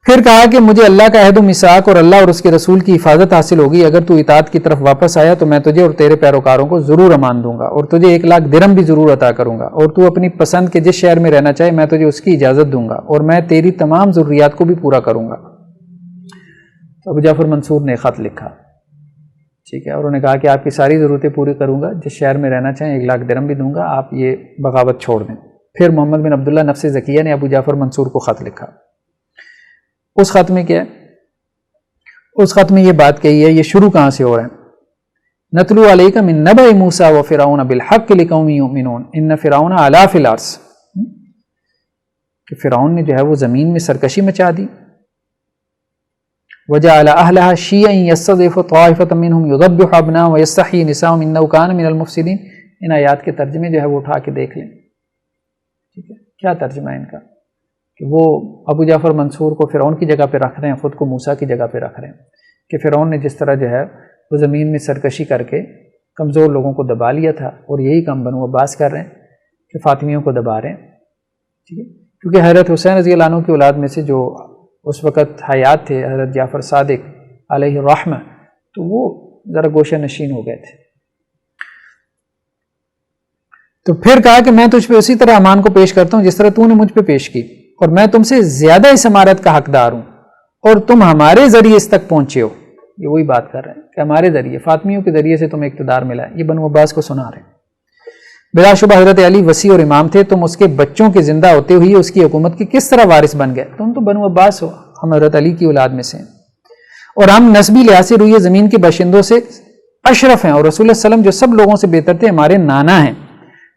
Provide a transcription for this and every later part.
پھر کہا کہ مجھے اللہ کا عہد و میثاق اور اللہ اور اس کے رسول کی حفاظت حاصل ہوگی، اگر تو اطاعت کی طرف واپس آیا تو میں تجھے اور تیرے پیروکاروں کو ضرور امان دوں گا، اور تجھے 1,00,000 درہم بھی ضرور عطا کروں گا، اور تو اپنی پسند کے جس شہر میں رہنا چاہے میں تجھے اس کی اجازت دوں گا، اور میں تیری تمام ضروریات کو بھی پورا کروں گا۔ تو ابو جعفر منصور نے خط لکھا، ٹھیک ہے، اور انہوں نے کہا کہ آپ کی ساری ضرورتیں پوری کروں گا، جس شہر میں رہنا چاہیں 1,00,000 درہم بھی دوں گا، آپ یہ بغاوت چھوڑ دیں۔ پھر محمد بن عبداللہ نفس زکیہ نے ابو جعفر منصور کو خط لکھا۔ اس خط میں کیا ہے؟ اس خط میں یہ بات کہی ہے، یہ شروع کہاں سے ہو رہا ہے؟ نتلو علیک من نبأ موسیٰ وفرعون بالحق لقوم یؤمنون ان فرعون علا فی الارض، کہ فرعون نے جو ہے وہ زمین میں سرکشی مچا دی۔ وجعل اہلها شیعا یستضعف طائفة منهم یذبح ابناءهم ویستحیی نساءهم انه کان من المفسدین۔ ان آیات کے ترجمے جو ہے وہ اٹھا کے دیکھ لیں، ٹھیک ہے، کیا ترجمہ ہے ان کا، کہ وہ ابو جعفر منصور کو فرعون کی جگہ پہ رکھ رہے ہیں، خود کو موسیٰ کی جگہ پہ رکھ رہے ہیں، کہ فرعون نے جس طرح جو ہے وہ زمین میں سرکشی کر کے کمزور لوگوں کو دبا لیا تھا، اور یہی کام بنو عباس کر رہے ہیں کہ فاطمیوں کو دبا رہے ہیں، ٹھیک ہے، کیونکہ حضرت حسین رضی اللہ عنہ کی اولاد میں سے جو اس وقت حیات تھے، حضرت جعفر صادق علیہ الرحمہ، تو وہ ذرا گوشہ نشین ہو گئے تھے۔ تو پھر کہا کہ میں تجھ پہ اسی طرح امان کو پیش کرتا ہوں جس طرح تو نے مجھ پہ پیش کی، اور میں تم سے زیادہ اس امارت کا حقدار ہوں، اور تم ہمارے ذریعے اس تک پہنچے ہو۔ یہ وہی بات کر رہے ہیں کہ ہمارے ذریعے، فاطمیوں کے ذریعے سے تمہیں اقتدار ملا ہے، یہ بنو عباس کو سنا رہے ہیں۔ بلا شبہ حضرت علی وسیع اور امام تھے، تم اس کے بچوں کے زندہ ہوتے ہوئی اس کی حکومت کی کس طرح وارث بن گئے؟ تم تو بنو عباس ہو، ہم حضرت علی کی اولاد میں سے ہیں، اور ہم نسبی لحاظ سے روئے زمین کے باشندوں سے اشرف ہیں، اور رسول اللہ علیہ وسلم جو سب لوگوں سے بہتر تھے ہمارے نانا ہیں،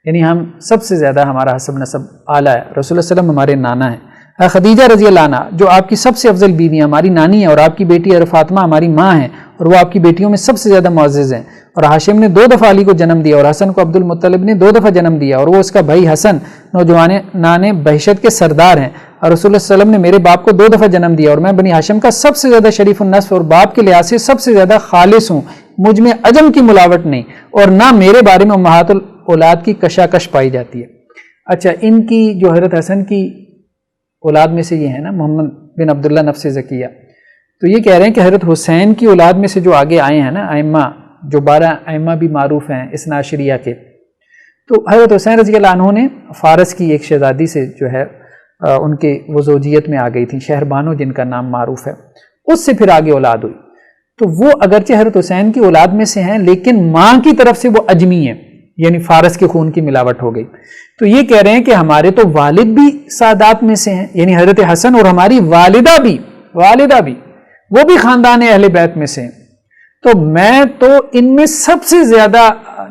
یعنی ہم سب سے زیادہ ہمارا حسب نسب اعلیٰ ہے، رسول اللہ علیہ وسلم ہمارے نانا ہیں۔ خدیجہ رضی اللہ عنہ جو آپ کی سب سے افضل بیوی ہماری نانی ہے، اور آپ کی بیٹی حضرت فاطمہ ہماری ماں ہیں، اور وہ آپ کی بیٹیوں میں سب سے زیادہ معزز ہیں، اور ہاشم نے 2 دفعہ علی کو جنم دیا، اور حسن کو عبد المطلب نے 2 دفعہ جنم دیا، اور وہ اس کا بھائی حسن نوجوان نان بہشت کے سردار ہیں، اور رسول اللہ صلی اللہ علیہ وسلم نے میرے باپ کو 2 دفعہ جنم دیا، اور میں بنی ہاشم کا سب سے زیادہ شریف النسب اور باپ کے لحاظ سے سب سے زیادہ خالص ہوں، مجھ میں عجم کی ملاوٹ نہیں، اور نہ میرے بارے میں امہات اولاد کی کشاکش پائی جاتی ہے۔ اچھا، ان کی جو حضرت حسن کی اولاد میں سے یہ ہے نا محمد بن عبداللہ نفس زکیہ، تو یہ کہہ رہے ہیں کہ حضرت حسین کی اولاد میں سے جو آگے آئے ہیں نا ائمہ، جو 12 ائمہ بھی معروف ہیں اثنا عشریہ کے، تو حضرت حسین رضی اللہ عنہ نے فارس کی ایک شہزادی سے جو ہے ان کے وہ زوجیت میں آ گئی تھی، شہر بانو جن کا نام معروف ہے، اس سے پھر آگے اولاد ہوئی، تو وہ اگرچہ حضرت حسین کی اولاد میں سے ہیں لیکن ماں کی طرف سے وہ اجمی ہیں، یعنی فارس کے خون کی ملاوٹ ہو گئی۔ تو یہ کہہ رہے ہیں کہ ہمارے تو والد بھی سادات میں سے ہیں، یعنی حضرت حسن، اور ہماری والدہ بھی وہ بھی خاندان اہل بیت میں سے ہیں، تو میں تو ان میں سب سے زیادہ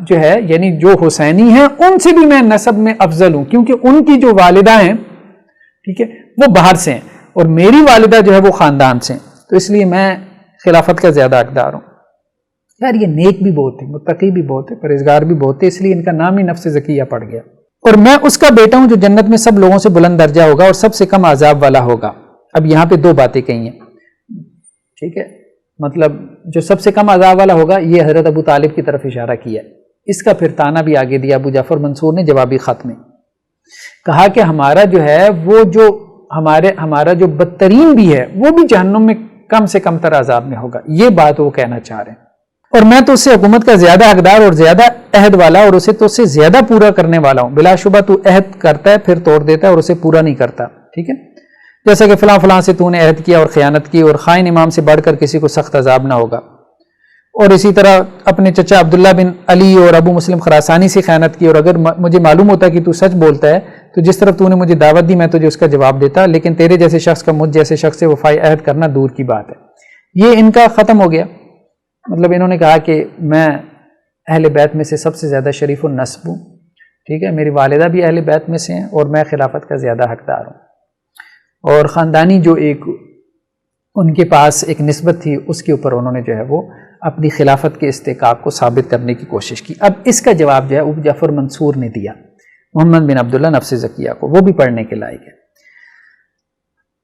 جو ہے یعنی جو حسینی ہیں ان سے بھی میں نسب میں افضل ہوں، کیونکہ ان کی جو والدہ ہیں، ٹھیک ہے، وہ باہر سے ہیں، اور میری والدہ جو ہے وہ خاندان سے ہیں، تو اس لیے میں خلافت کا زیادہ حقدار ہوں۔ یار یہ نیک بھی بہت ہے، متقی بھی بہت ہے، پرہیزگار بھی بہت ہے، اس لیے ان کا نام ہی نفس زکیہ پڑ گیا، اور میں اس کا بیٹا ہوں جو جنت میں سب لوگوں سے بلند درجہ ہوگا اور سب سے کم عذاب والا ہوگا۔ اب یہاں پہ 2 باتیں کہی ہیں، ٹھیک ہے، مطلب جو سب سے کم عذاب والا ہوگا یہ حضرت ابو طالب کی طرف اشارہ کیا ہے، اس کا پھر تانا بھی آگے دیا ابو جعفر منصور نے جوابی خط میں، کہا کہ ہمارا جو ہے وہ جو ہمارا جو بدترین بھی ہے وہ بھی جہنم میں کم سے کم تر عذاب میں ہوگا، یہ بات وہ کہنا چاہ رہے ہیں، اور میں تو اس سے حکومت کا زیادہ حقدار اور زیادہ عہد والا اور اسے تو اس سے زیادہ پورا کرنے والا ہوں، بلا شبہ تو عہد کرتا ہے پھر توڑ دیتا ہے اور اسے پورا نہیں کرتا، ٹھیک ہے، جیسا کہ فلاں فلاں سے تو نے عہد کیا اور خیانت کی، اور خائن امام سے بڑھ کر کسی کو سخت عذاب نہ ہوگا، اور اسی طرح اپنے چچا عبداللہ بن علی اور ابو مسلم خراسانی سے خیانت کی، اور اگر مجھے معلوم ہوتا کہ تو سچ بولتا ہے تو جس طرف تو نے مجھے دعوت دی میں تجھے اس کا جواب دیتا، لیکن تیرے جیسے شخص کا مجھ جیسے شخص سے وفائی عہد کرنا دور کی بات ہے۔ یہ ان کا ختم ہو گیا، مطلب انہوں نے کہا کہ میں اہل بیت میں سے سب سے زیادہ شریف النسب ہوں، ٹھیک ہے، میری والدہ بھی اہل بیت میں سے ہیں، اور میں خلافت کا زیادہ حقدار ہوں، اور خاندانی جو ایک ان کے پاس ایک نسبت تھی اس کے اوپر انہوں نے جو ہے وہ اپنی خلافت کے استحقاق کو ثابت کرنے کی کوشش کی۔ اب اس کا جواب جو ہے ابو جعفر منصور نے دیا محمد بن عبداللہ نفس زکیہ کو، وہ بھی پڑھنے کے لائق ہے۔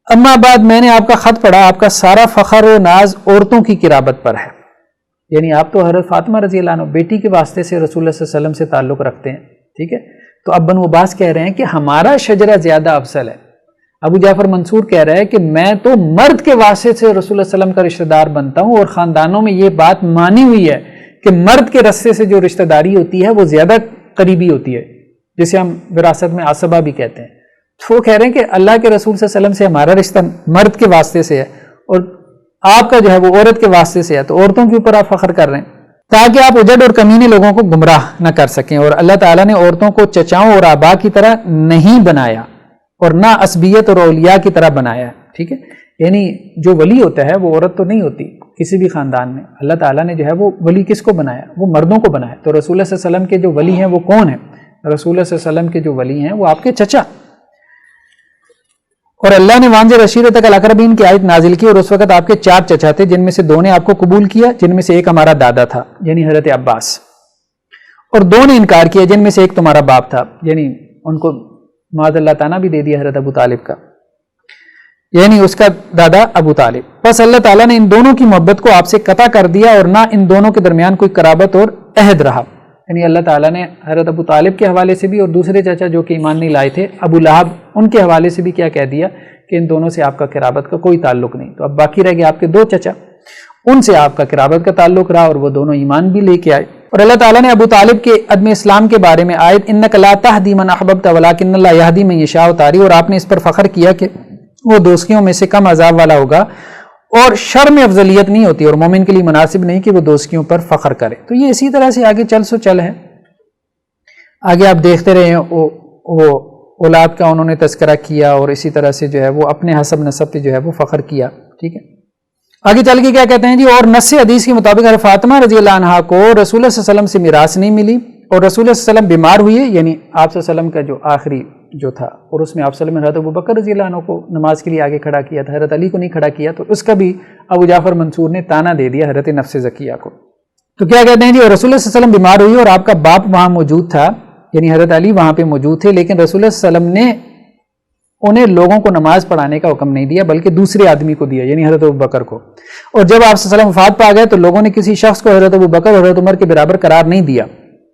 اما بعد، میں نے آپ کا خط پڑھا، آپ کا سارا فخر و ناز عورتوں کی قرابت پر ہے، یعنی آپ تو حضرت فاطمہ رضی اللہ عنہ بیٹی کے واسطے سے رسول اللہ صلی اللہ علیہ وسلم سے تعلق رکھتے ہیں، ٹھیک ہے، تو اب بنو عباس کہہ رہے ہیں کہ ہمارا شجرہ زیادہ افضل ہے، ابو جعفر منصور کہہ رہا ہے کہ میں تو مرد کے واسطے سے رسول اللہ صلی اللہ علیہ وسلم کا رشتہ دار بنتا ہوں، اور خاندانوں میں یہ بات مانی ہوئی ہے کہ مرد کے رستے سے جو رشتہ داری ہوتی ہے وہ زیادہ قریبی ہوتی ہے، جسے ہم وراثت میں عصبہ بھی کہتے ہیں۔ تو وہ کہہ رہے ہیں کہ اللہ کے رسول صلی اللہ علیہ وسلم سے ہمارا رشتہ مرد کے واسطے سے ہے، اور آپ کا جو ہے وہ عورت کے واسطے سے ہے، تو عورتوں کے اوپر آپ فخر کر رہے ہیں تاکہ آپ اجڑ اور کمینے لوگوں کو گمراہ نہ کر سکیں۔ اور اللہ تعالیٰ نے عورتوں کو چچاؤں اور آبا کی طرح نہیں بنایا، اور نہ عصبیت اور اولیاء کی طرح بنایا، ٹھیک ہے؟ یعنی جو ولی ہوتا ہے وہ عورت تو نہیں ہوتی کسی بھی خاندان میں۔ اللہ تعالیٰ نے جو ہے وہ ولی کس کو بنایا؟ وہ مردوں کو بنایا۔ تو رسول اللہ صلی اللہ علیہ وسلم کے جو ولی ہیں وہ کون ہیں؟ رسول اللہ صلی اللہ علیہ وسلم کے جو ولی ہیں وہ آپ کے چچا۔ اور اللہ نے وانز رشیدتک الاقربین کی آیت نازل کی، اور اس وقت آپ کے 4 چچا تھے جن میں سے 2 نے آپ کو قبول کیا، جن میں سے ایک ہمارا دادا تھا یعنی حضرت عباس، اور 2 نے انکار کیا جن میں سے ایک تمہارا باپ تھا، یعنی ان کو معاذ اللہ تعالیٰ بھی دے دیا حضرت ابو طالب کا، یعنی اس کا دادا ابو طالب۔ بس اللہ تعالیٰ نے ان دونوں کی محبت کو آپ سے قطع کر دیا، اور نہ ان دونوں کے درمیان کوئی قرابت اور عہد رہا۔ یعنی اللہ تعالیٰ نے حضرت ابو طالب کے حوالے سے بھی، اور دوسرے چچا جو کہ ایمان نہیں لائے تھے ابو لہب، ان کے حوالے سے بھی کیا کہہ دیا کہ ان دونوں سے آپ کا قرابت کا کوئی تعلق نہیں۔ تو اب باقی رہ گئے آپ کے 2 چچا، ان سے آپ کا قرابت کا تعلق رہا، اور وہ دونوں ایمان بھی لے کے آئے۔ اور اللہ تعالیٰ نے ابو طالب کے عدم اسلام کے بارے میں آیت انک لا تہدی من احببت ولکن اللہ یہدی من یشاء اتاری، اور آپ نے اس پر فخر کیا کہ وہ دوستیوں میں سے کم عذاب والا ہوگا، اور شر میں افضلیت نہیں ہوتی، اور مومن کے لیے مناسب نہیں کہ وہ دوستیوں پر فخر کرے۔ تو یہ اسی طرح سے آگے چل سو چل ہے، آگے آپ دیکھتے رہے ہیں وہ اولاد کا انہوں نے تذکرہ کیا، اور اسی طرح سے جو ہے وہ اپنے حسب نسب پہ جو ہے وہ فخر کیا، ٹھیک ہے؟ آگے چل کے کیا کہتے ہیں جی، اور نص حدیث کے مطابق حضرت فاطمہ رضی اللہ عنہا کو رسول اللہ صلی اللہ علیہ وسلم سے میراث نہیں ملی، اور رسول اللہ صلی اللہ علیہ وسلم بیمار ہوئے، یعنی آپ صلی اللہ علیہ وسلم کا جو آخری جو تھا، اور اس میں آپ صلی اللہ علیہ وسلم نے حضرت ابوبکر رضی اللہ عنہ کو نماز کے لیے آگے کھڑا کیا تھا، حضرت علی کو نہیں کھڑا کیا، تو اس کا بھی ابو جعفر منصور نے تانا دے دیا حضرت نفس زکیہ کو۔ تو کیا کہتے ہیں جی، اور رسول اللہ صلی اللہ علیہ وسلم بیمار ہوئی، اور آپ کا باپ وہاں موجود تھا، یعنی حضرت علی وہاں پہ موجود تھے، لیکن رسول اللہ صلی اللہ علیہ وسلم نے انہیں لوگوں کو نماز پڑھانے کا حکم نہیں دیا، بلکہ دوسرے آدمی کو دیا، یعنی حضرت ابوبکر کو۔ اور جب آپ صلی اللہ علیہ وسلم وفات پا گئے تو لوگوں نے کسی شخص کو حضرت ابوبکر اور حضرت عمر کے برابر قرار نہیں دیا،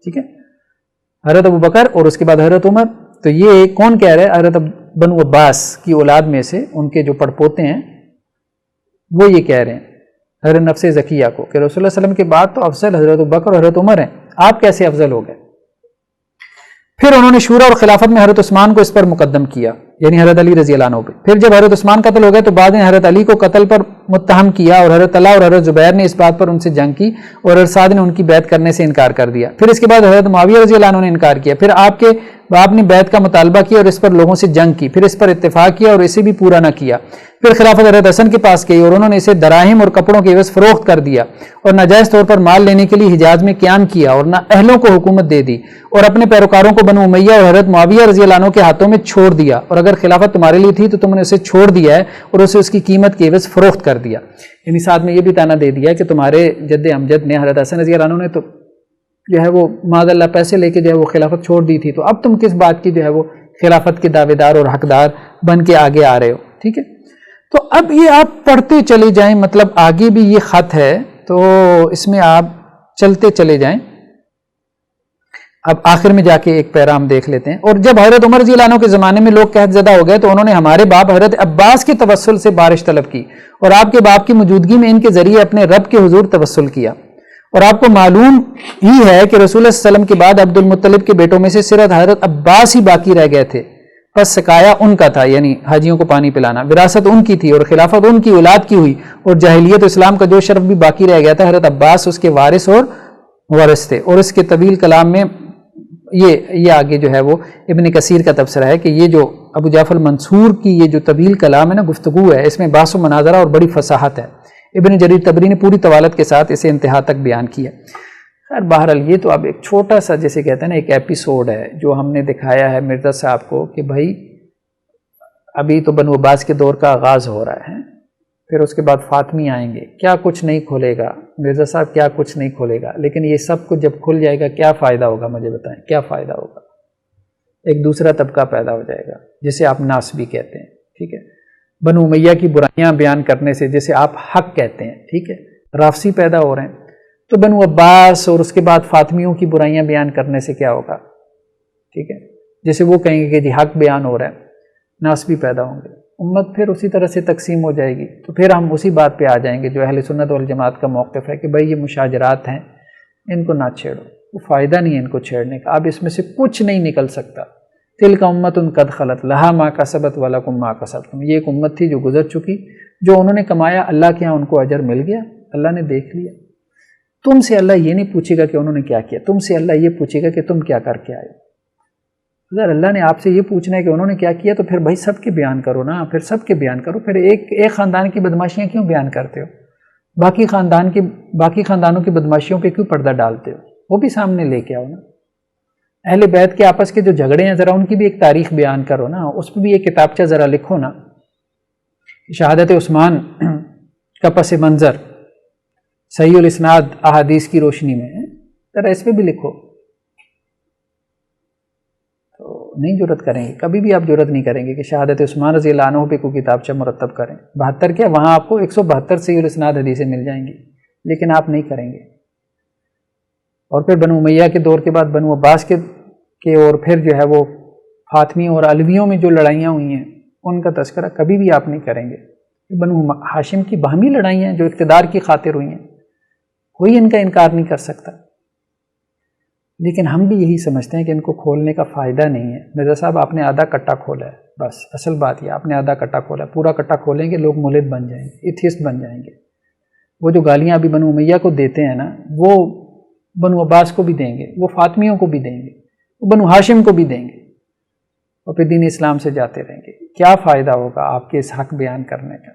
ٹھیک ہے؟ حضرت ابوبکر اور اس کے بعد حضرت عمر، تو یہ کون کہہ رہے ہیں؟ حضرت بنو عباس کی اولاد میں سے ان کے جو پڑپوتے ہیں وہ یہ کہہ رہے ہیں حضرت نفس زکیہ کو کہ رسول اللہ صلی اللہ علیہ وسلم کے بعد تو افضل حضرت ابوبکر اور حضرت عمر ہیں، آپ کیسے افضل ہو گئے؟ پھر انہوں نے شورا اور خلافت میں حضرت عثمان کو اس پر مقدم کیا، یعنی حضرت علی رضی اللہ عنہ پہ۔ پھر جب حضرت عثمان قتل ہو گئے تو بعد میں حضرت علی کو قتل پر متہم کیا، اور حضرت طلحہ اور حضرت زبیر نے اس بات پر ان سے جنگ کی، اور حضرت سعد نے ان کی بیعت کرنے سے انکار کر دیا۔ پھر اس کے بعد حضرت معاویہ رضی اللہ عنہ نے انکار کیا، پھر آپ کے باپ نے بیعت کا مطالبہ کیا اور اس پر لوگوں سے جنگ کی، پھر اس پر اتفاق کیا اور اسے بھی پورا نہ کیا۔ پھر خلافت حضرت حسن کے پاس گئی اور انہوں نے اسے دراہم اور کپڑوں کے عوض فروخت کر دیا، اور ناجائز طور پر مال لینے کے لیے حجاز میں قیام کیا، اور نہ اہلوں کو حکومت دے دی، اور اپنے پیروکاروں کو بنو امیہ اور حضرت معاویہ رضی اللہ عنہ کے ہاتھوں میں چھوڑ دیا، اور اگر خلافت تمہارے لیے تھی تو تم نے اسے چھوڑ دیا ہے اور اسے اس کی قیمت کے عوض فروخت کر دیا۔ یعنی ساتھ میں یہ بھی تانا دے دیا کہ تمہارے جد امجد نے حضرت حسن رضی اللہ عنہ نے تو جو ہے وہ معاذ اللہ پیسے لے کے جو ہے وہ خلافت چھوڑ دی تھی، تو اب تم کس بات کی جو ہے وہ خلافت کے دعوے دار اور حقدار بن کے آگے آ رہے ہو، ٹھیک ہے؟ تو اب یہ آپ پڑھتے چلے جائیں، مطلب آگے بھی یہ خط ہے تو اس میں آپ چلتے چلے جائیں۔ اب آخر میں جا کے ایک پیرا ہم دیکھ لیتے ہیں۔ اور جب حضرت عمر رضی اللہ عنہ کے زمانے میں لوگ قحط زدہ ہو گئے تو انہوں نے ہمارے باپ حضرت عباس کے توسل سے بارش طلب کی، اور آپ کے باپ کی موجودگی میں ان کے ذریعے اپنے رب کے حضور توسل کیا۔ اور آپ کو معلوم ہی ہے کہ رسول اللہ صلی اللہ علیہ وسلم کے بعد عبد المطلب کے بیٹوں میں سے صرف حضرت عباس ہی باقی رہ گئے تھے، بس سکایا ان کا تھا، یعنی حاجیوں کو پانی پلانا، وراثت ان کی تھی اور خلافت ان کی اولاد کی ہوئی، اور جاہلیت و اسلام کا جو شرف بھی باقی رہ گیا تھا حضرت عباس اس کے وارث اور ورث تھے۔ اور اس کے طویل کلام میں یہ آگے جو ہے وہ ابن کثیر کا تبصرہ ہے کہ یہ جو ابو جعفر منصور کی یہ جو طویل کلام ہے نا، گفتگو ہے، اس میں بحث و مناظرہ اور بڑی فصاحت ہے۔ ابن جریر طبری نے پوری طوالت کے ساتھ اسے انتہا تک بیان کیا۔ خیر بہرحال یہ تو اب ایک چھوٹا سا جیسے کہتے ہیں نا ایک ایپیسوڈ ہے جو ہم نے دکھایا ہے مرزا صاحب کو کہ بھائی ابھی تو بنو عباس کے دور کا آغاز ہو رہا ہے، پھر اس کے بعد فاطمی آئیں گے، کیا کچھ نہیں کھلے گا مرزا صاحب، کیا کچھ نہیں کھلے گا، لیکن یہ سب کچھ جب کھل جائے گا کیا فائدہ ہوگا؟ مجھے بتائیں کیا فائدہ ہوگا؟ ایک دوسرا طبقہ پیدا ہو جائے گا جسے آپ ناس بھی کہتے ہیں، ٹھیک ہے؟ بنو امیہ کی برائیاں بیان کرنے سے جسے آپ حق کہتے ہیں، ٹھیک ہے؟ رافسی پیدا ہو رہے ہیں، تو بنو عباس اور اس کے بعد فاطمیوں کی برائیاں بیان کرنے سے کیا ہوگا؟ ٹھیک ہے؟ جیسے وہ کہیں گے کہ جی حق بیان ہو رہا ہے، ناس بھی پیدا ہوں گے۔ امت پھر اسی طرح سے تقسیم ہو جائے گی. تو پھر ہم اسی بات پہ آ جائیں گے جو اہل سنت والجماعت کا موقف ہے کہ بھائی یہ مشاجرات ہیں ان کو نہ چھیڑو، وہ فائدہ نہیں ہے ان کو چھیڑنے کا، اب اس میں سے کچھ نہیں نکل سکتا. تلک امت قد خلت لہا ما کسبت ولکم ما کسبتم، یہ ایک امت تھی جو گزر چکی، جو انہوں نے کمایا اللہ کے ہاں ان کو اجر مل گیا، اللہ نے دیکھ لیا. تم سے اللہ یہ نہیں پوچھے گا کہ انہوں نے کیا کیا، تم سے اللہ یہ پوچھے گا کہ تم کیا کر کے آئے. اگر اللہ نے آپ سے یہ پوچھنا ہے کہ انہوں نے کیا کیا تو پھر بھائی سب کے بیان کرو نا، پھر سب کے بیان کرو. پھر ایک خاندان کی بدماشیاں کیوں بیان کرتے ہو؟ باقی خاندانوں کی بدماشیوں پہ کیوں پردہ ڈالتے ہو؟ وہ بھی سامنے لے کے آؤ نا. اہل بیت کے آپس کے جو جھگڑے ہیں ذرا ان کی بھی ایک تاریخ بیان کرو نا، اس پہ بھی ایک کتابچہ ذرا لکھو نا. شہادت عثمان کا پس منظر صحیح الاسناد احادیث کی روشنی میں ذرا اس پہ بھی لکھو. تو نہیں جرت کریں گے، کبھی بھی آپ جرت نہیں کریں گے کہ شہادت عثمان رضی اللہ عنہ پہ کوئی کتابچہ مرتب کریں. 72 کیا، وہاں آپ کو 172 صحیح الاسناد حدیثیں مل جائیں گی، لیکن آپ نہیں کریں گے. اور پھر بنو امیہ کے دور کے بعد بنو عباس کے اور پھر جو ہے وہ فاطمیوں اور علویوں میں جو لڑائیاں ہوئی ہیں ان کا تذکرہ کبھی بھی آپ نہیں کریں گے. بنو ہاشم کی باہمی لڑائیاں جو اقتدار کی خاطر ہوئی ہیں، کوئی ان کا انکار نہیں کر سکتا. لیکن ہم بھی یہی سمجھتے ہیں کہ ان کو کھولنے کا فائدہ نہیں ہے. مرزا صاحب آپ نے آدھا کٹا کھولا ہے، بس اصل بات یہ، آپ نے آدھا کٹا کھولا ہے. پورا کٹا کھولیں گے لوگ ملحد بن جائیں گے، ایتھیسٹ بن جائیں گے. وہ جو گالیاں ابھی بنو امیہ کو دیتے ہیں نا، وہ بنو عباس کو بھی دیں گے، وہ فاطمیوں کو بھی دیں گے، وہ بنو ہاشم کو بھی دیں گے، اور پھر دین اسلام سے جاتے رہیں گے. کیا فائدہ ہوگا آپ کے اس حق بیان کرنے کا؟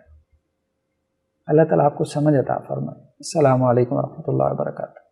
اللہ تعالیٰ آپ کو سمجھ عطا فرمائے. السلام علیکم ورحمۃ اللہ وبرکاتہ.